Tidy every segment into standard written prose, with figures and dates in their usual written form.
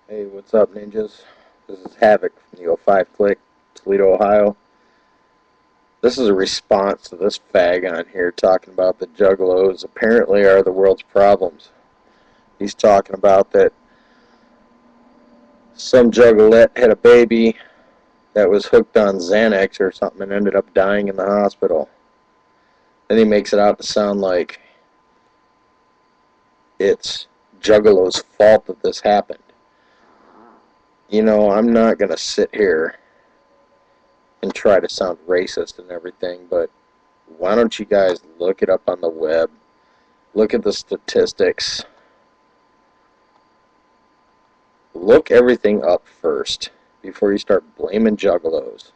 Hey, what's up, ninjas? This is Havoc from the 05 Click, Toledo, Ohio. This is a response to this fag on here talking about the juggalos apparently are the world's problems. He's talking about that some juggalette had a baby that was hooked on Xanax or something and ended up dying in the hospital. Then he makes it out to sound like it's Juggalo's fault that this happened. I'm not going to sit here and try to sound racist and everything, but why don't you guys look it up on the web? Look at the statistics. Look everything up first before you start blaming juggalos.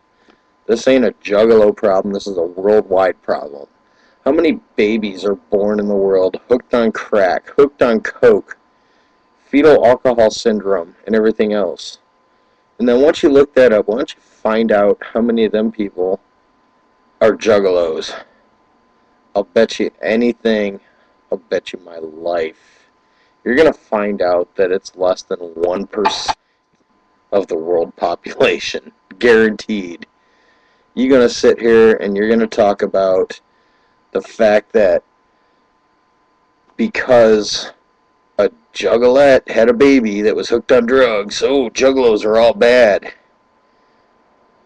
This ain't a juggalo problem, this is a worldwide problem. How many babies are born in the world hooked on crack, hooked on coke, fetal alcohol syndrome, and everything else? And then once you look that up, why don't you find out how many of them people are juggalos? I'll bet you anything, I'll bet you my life, you're going to find out that it's less than 1% of the world population. Guaranteed. You're going to sit here and you're going to talk about the fact that because a juggalette had a baby that was hooked on drugs, oh, juggalos are all bad.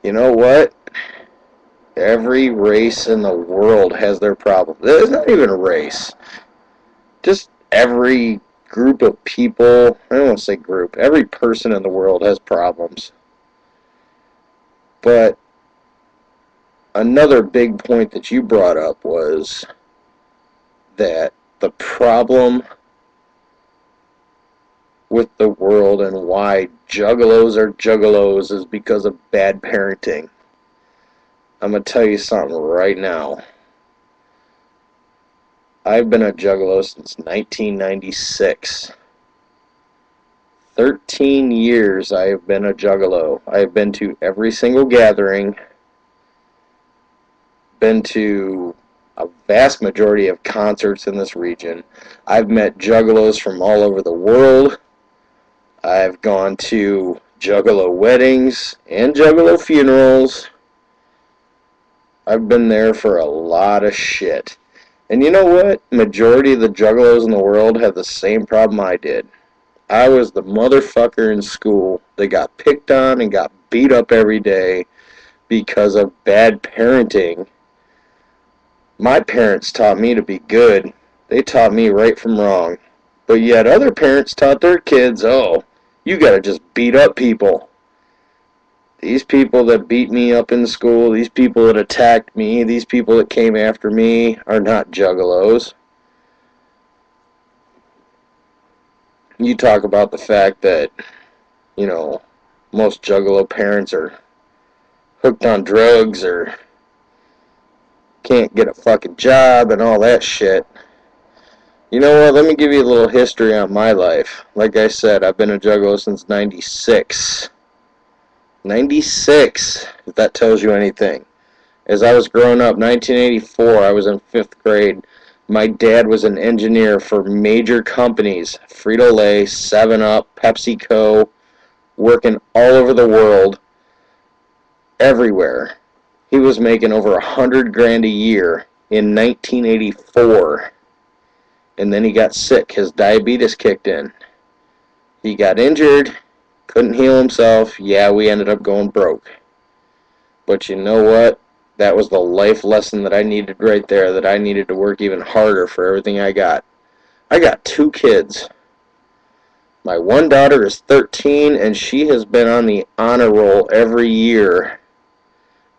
You know what? Every race in the world has their problem. There's not even a race. Just every group of people, I don't want to say group, every person in the world has problems. But another big point that you brought up was that the problem with the world and why juggalos are juggalos is because of bad parenting. I'm going to tell you something right now. I've been a juggalo since 1996. 13 years I have been a juggalo. I have been to every single gathering, been to a vast majority of concerts in this region. I've met juggalos from all over the world. I've gone to juggalo weddings and juggalo funerals. I've been there for a lot of shit. And you know what? Majority of the juggalos in the world have the same problem I did. I was the motherfucker in school that got picked on and got beat up every day because of bad parenting. My parents taught me to be good. They taught me right from wrong. But yet other parents taught their kids, oh, you gotta just beat up people. These people that beat me up in school, these people that attacked me, these people that came after me are not juggalos. You talk about the fact that, most juggalo parents are hooked on drugs or can't get a fucking job and all that shit. You know what? Let me give you a little history on my life. Like I said, I've been a juggalo since 96. 96, if that tells you anything. As I was growing up, 1984, I was in 5th grade. My dad was an engineer for major companies, Frito-Lay, 7-Up, PepsiCo, working all over the world, everywhere. He was making over $100,000 a year in 1984. And then he got sick. His diabetes kicked in. He got injured, couldn't heal himself. Yeah, we ended up going broke. But you know what? That was the life lesson that I needed right there, that I needed to work even harder for everything I got. I got 2 kids. My one daughter is 13, and she has been on the honor roll every year.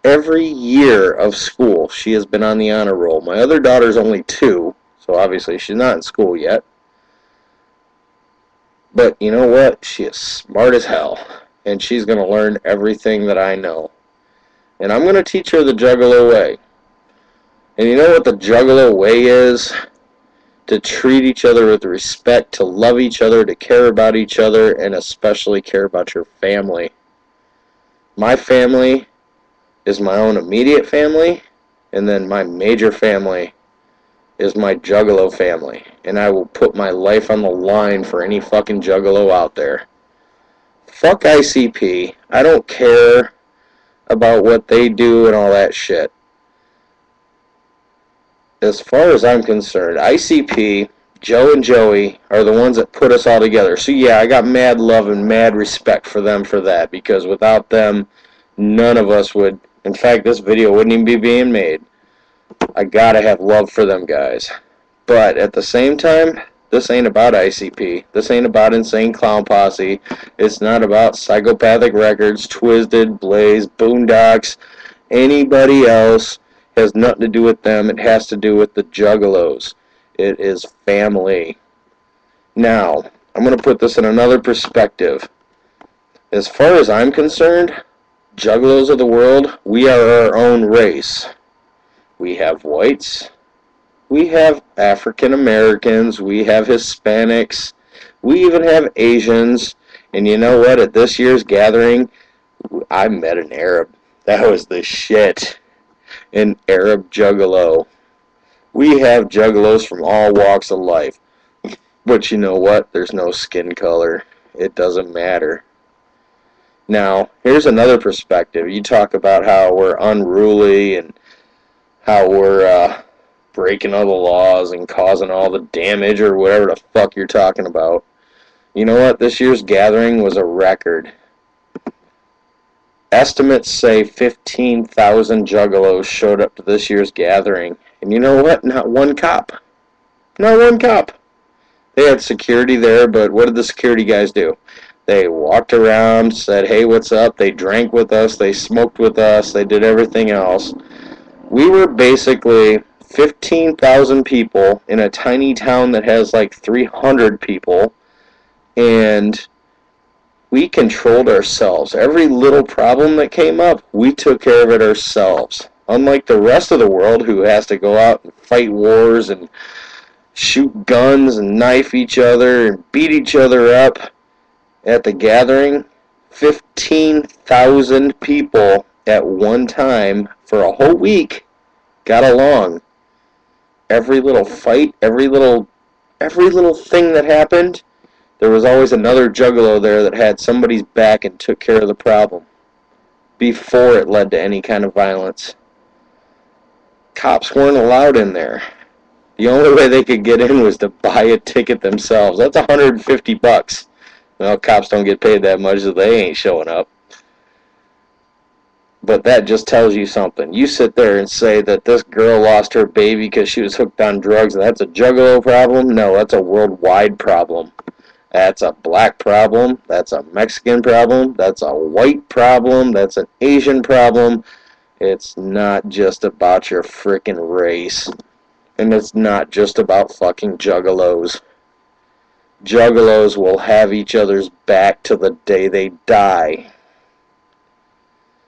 Every year of school, she has been on the honor roll. My other daughter's only 2, so obviously she's not in school yet. But you know what? She is smart as hell, and she's going to learn everything that I know. And I'm going to teach her the Juggalo way. And you know what the Juggalo way is? To treat each other with respect, to love each other, to care about each other, and especially care about your family. My family is my own immediate family, and then my major family is my Juggalo family. And I will put my life on the line for any fucking Juggalo out there. Fuck ICP. I don't care about what they do and all that shit. As far as I'm concerned, ICP, Joe and Joey are the ones that put us all together. So yeah, I got mad love and mad respect for them for that, because without them, none of us would. In fact, this video wouldn't even be being made. I gotta have love for them guys. But at the same time, this ain't about ICP. This ain't about Insane Clown Posse. It's not about Psychopathic Records, Twisted, Blaze, Boondocks, anybody else. Has nothing to do with them. It has to do with the Juggalos. It is family. Now, I'm going to put this in another perspective. As far as I'm concerned, Juggalos of the world, we are our own race. We have whites, we have African Americans, we have Hispanics, we even have Asians, and you know what? At this year's gathering, I met an Arab. That was the shit. An Arab Juggalo. We have Juggalos from all walks of life. But you know what? There's no skin color. It doesn't matter. Now, here's another perspective. You talk about how we're unruly and how we're breaking all the laws and causing all the damage or whatever the fuck you're talking about. You know what? This year's gathering was a record. Estimates say 15,000 Juggalos showed up to this year's gathering. And you know what? Not one cop. Not one cop. They had security there, but what did the security guys do? They walked around, said, hey, what's up? They drank with us. They smoked with us. They did everything else. We were basically 15,000 people in a tiny town that has like 300 people, and we controlled ourselves. Every little problem that came up, we took care of it ourselves. Unlike the rest of the world, who has to go out and fight wars and shoot guns and knife each other and beat each other up, at the gathering, 15,000 people at one time for a whole week got along. Every little fight, every little thing that happened, there was always another Juggalo there that had somebody's back and took care of the problem before it led to any kind of violence. Cops weren't allowed in there. The only way they could get in was to buy a ticket themselves. That's $150. Well, cops don't get paid that much, so they ain't showing up. But that just tells you something. You sit there and say that this girl lost her baby because she was hooked on drugs, and that's a Juggalo problem? No, that's a worldwide problem. That's a black problem. That's a Mexican problem. That's a white problem. That's an Asian problem. It's not just about your frickin' race. And it's not just about fucking Juggalos. Juggalos will have each other's back till the day they die.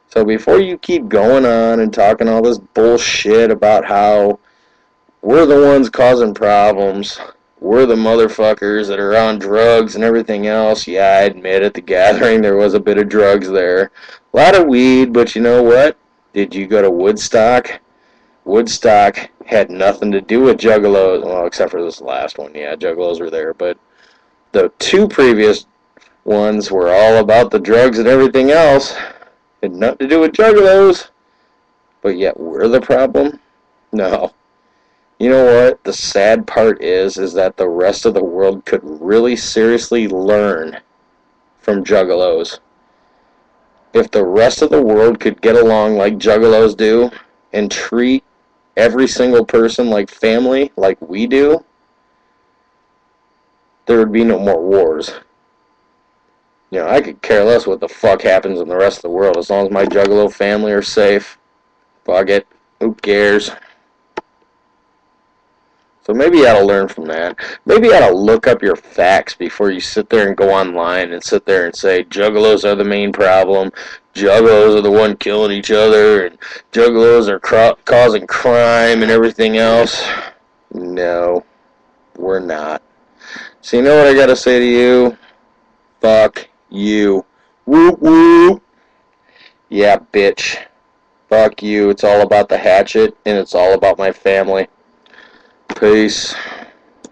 So before you keep going on and talking all this bullshit about how we're the ones causing problems, we're the motherfuckers that are on drugs and everything else, yeah, I admit at the gathering there was a bit of drugs there. A lot of weed, but you know what? Did you go to Woodstock? Woodstock had nothing to do with Juggalos, well, except for this last one, yeah, Juggalos were there, but the two previous ones were all about the drugs and everything else. Had nothing to do with Juggalos, but yet we're the problem? No. You know what? The sad part is that the rest of the world could really seriously learn from Juggalos. If the rest of the world could get along like Juggalos do and treat every single person like family, like we do, there would be no more wars. You know, I could care less what the fuck happens in the rest of the world. As long as my Juggalo family are safe, fuck it. Who cares? So maybe you ought to learn from that. Maybe you ought to look up your facts before you sit there and go online and sit there and say Juggalos are the main problem, Juggalos are the one killing each other, and Juggalos are causing crime and everything else. No, we're not. So you know what I gotta say to you? Fuck you. Whoop whoop. Yeah, bitch. Fuck you. It's all about the hatchet, and it's all about my family. Peace.